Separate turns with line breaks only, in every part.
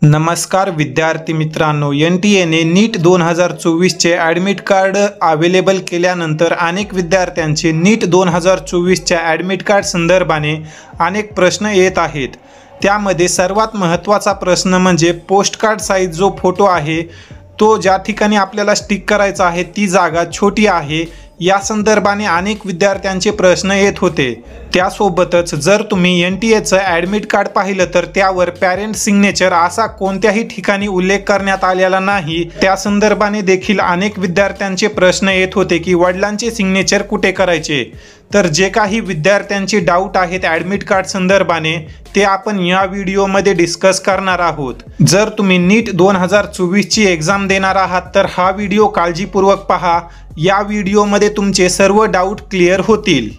नमस्कार विद्यार्थी मित्रांनो, NTA नीट 2024चे ॲडमिट कार्ड अवेलेबल केल्यानंतर अनेक विद्यार्थ्यांचे नीट 2024च्या ॲडमिट कार्ड संदर्भाने अनेक प्रश्न येत आहेत। त्यामध्ये सर्वात महत्त्वाचा प्रश्न म्हणजे पोस्ट कार्ड साइज जो फोटो आहे तो ज्या ठिकाणी आपल्याला स्टिक करायचा आहे ती जागा छोटी आहे, या संदर्भाने अनेक विद्यार्थ्यांचे प्रश्न येत होते। त्यासोबतच जर तुम्ही NTAचं ॲडमिट कार्ड पाहिलं तर त्यावर पॅरेंट सिग्नेचर असा कोणत्याही ठिकाणी उल्लेख करण्यात आलेला नाही। त्या संदर्भाने देखील अनेक विद्यार्थ्यांचे प्रश्न येत होते की वडिलांचे सिग्नेचर कुठे करायचे। तर जे काही विद्यार्थ्यांचे डाऊट आहेत ॲडमिट कार्ड संदर्भाने ते आपण या व्हिडिओमध्ये डिस्कस करणार आहोत। जर तुम्ही नीट 2024ची एक्झाम देणार आहात तर हा व्हिडिओ काळजीपूर्वक पहा, या व्हिडिओमध्ये तुमचे सर्व डाऊट क्लिअर होतील।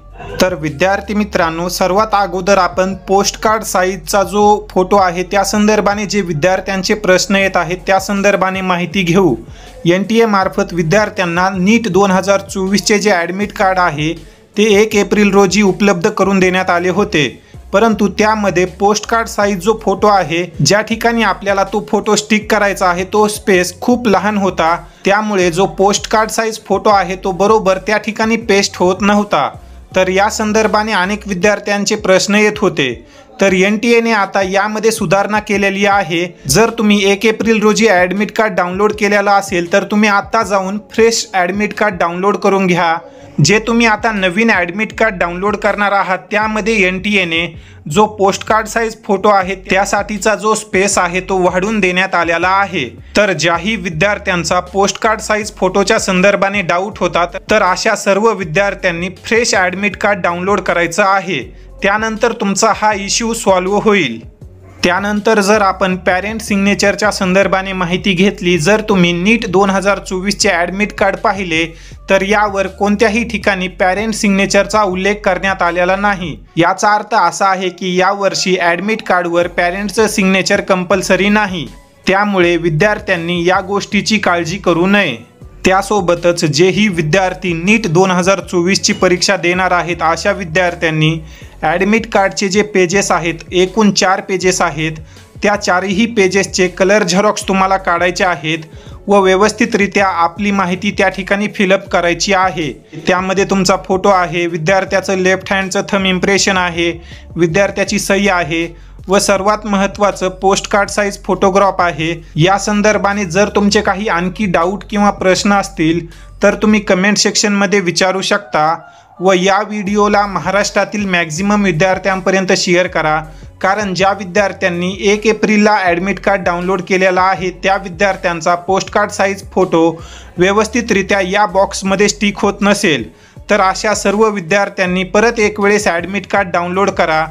तर विद्यार्थी मित्रांनो, सर्वात अगोदर आपण पोस्ट कार्ड साइजचा जो फोटो आहे त्या संदर्भाने जे विद्यार्थ्यांचे प्रश्न येत आहेत त्या संदर्भाने माहिती घेऊ। NTA मार्फत विद्यार्थ्यांना नीट 2024चे जे ॲडमिट कार्ड आहे ते 1 एप्रिल रोजी उपलब्ध करून देण्यात आले होते, परंतु त्यामध्ये पोस्ट कार्ड साइज जो फोटो आहे ज्या ठिकाणी आपल्याला तो फोटो स्टिक करायचा आहे तो स्पेस खूप लहान होता, त्यामुळे जो पोस्ट कार्ड साइज फोटो आहे तो बरोबर त्या ठिकाणी पेस्ट होत नव्हता। तर या संदर्भाने अनेक विद्यार्थ्यांचे प्रश्न येत होते। तर NTA आता यामध्ये सुधारणा केलेली आहे। जर तुम्ही 1 एप्रिल रोजी ॲडमिट कार्ड डाउनलोड केलेला असेल तर तुम्ही आता जाऊन फ्रेश ॲडमिट कार्ड डाउनलोड करून घ्या। जे तुम्ही आता नवीन ॲडमिट कार्ड डाउनलोड करणार आहात त्यामध्ये NTA जो पोस्ट कार्ड साइज फोटो आहे त्यासाठीचा जो स्पेस आहे तो वाढवून देण्यात आलेला आहे। तर ज्याही विद्यार्थ्यांचा पोस्ट कार्ड साइज फोटोच्या संदर्भाने डाऊट होता तर अशा सर्व विद्यार्थ्यांनी फ्रेश ॲडमिट कार्ड डाउनलोड करायचं आहे, त्यानंतर तुमचा हा इश्यू सॉल्व्ह होईल। त्यानंतर जर आपण पॅरेंट सिग्नेचरच्या संदर्भाने माहिती घेतली, जर तुम्ही नीट 2024चे ॲडमिट कार्ड पाहिले तर यावर कोणत्याही ठिकाणी पॅरेंट सिग्नेचरचा उल्लेख करण्यात आलेला नाही। याचा अर्थ असा आहे की यावर्षी ॲडमिट कार्डवर पॅरेंटचं सिग्नेचर कंपल्सरी नाही, त्यामुळे विद्यार्थ्यांनी या गोष्टीची काळजी करू नये। त्यासोबतच जेही विद्यार्थी नीट 2024ची परीक्षा देणार आहेत अशा विद्यार्थ्यांनी ॲडमिट कार्डचे जे पेजेस आहेत, एकूण 4 पेजेस आहेत, त्या 4ही पेजेसचे कलर झेरॉक्स तुम्हाला काढायचे आहेत व व्यवस्थितरित्या आपली माहिती त्या ठिकाणी फिलअप करायची आहे। त्यामध्ये तुमचा फोटो आहे, विद्यार्थ्याचं लेफ्ट हँडचं थंब इम्प्रेशन आहे, विद्यार्थ्याची सही आहे व सर्वात महत्त्वाचं पोस्ट कार्ड साइज फोटोग्राफ आहे। या संदर्भाने जर तुमचे काही आणखी डाऊट किंवा प्रश्न असतील तर तुम्ही कमेंट सेक्शनमध्ये विचारू शकता व या व्हिडिओला महाराष्ट्रातील मॅक्झिमम विद्यार्थ्यांपर्यंत शेअर करा, कारण ज्या विद्यार्थ्यांनी 1 एप्रिलला ॲडमिट कार्ड डाउनलोड केलेला आहे त्या विद्यार्थ्यांचा पोस्ट कार्ड साइज फोटो व्यवस्थितरित्या या बॉक्समध्ये स्टिक होत नसेल तर अशा सर्व विद्यार्थ्यांनी परत एक वेळेस ॲडमिट कार्ड डाउनलोड करा,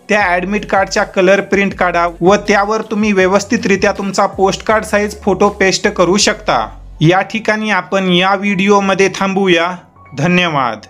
त्या ॲडमिट कार्डच्या कलर प्रिंट काढा व त्यावर तुम्ही व्यवस्थितरित्या तुमचा post card size photo paste करू शकता। या ठिकाणी आपण या व्हिडिओमध्ये थांबूया। धन्यवाद।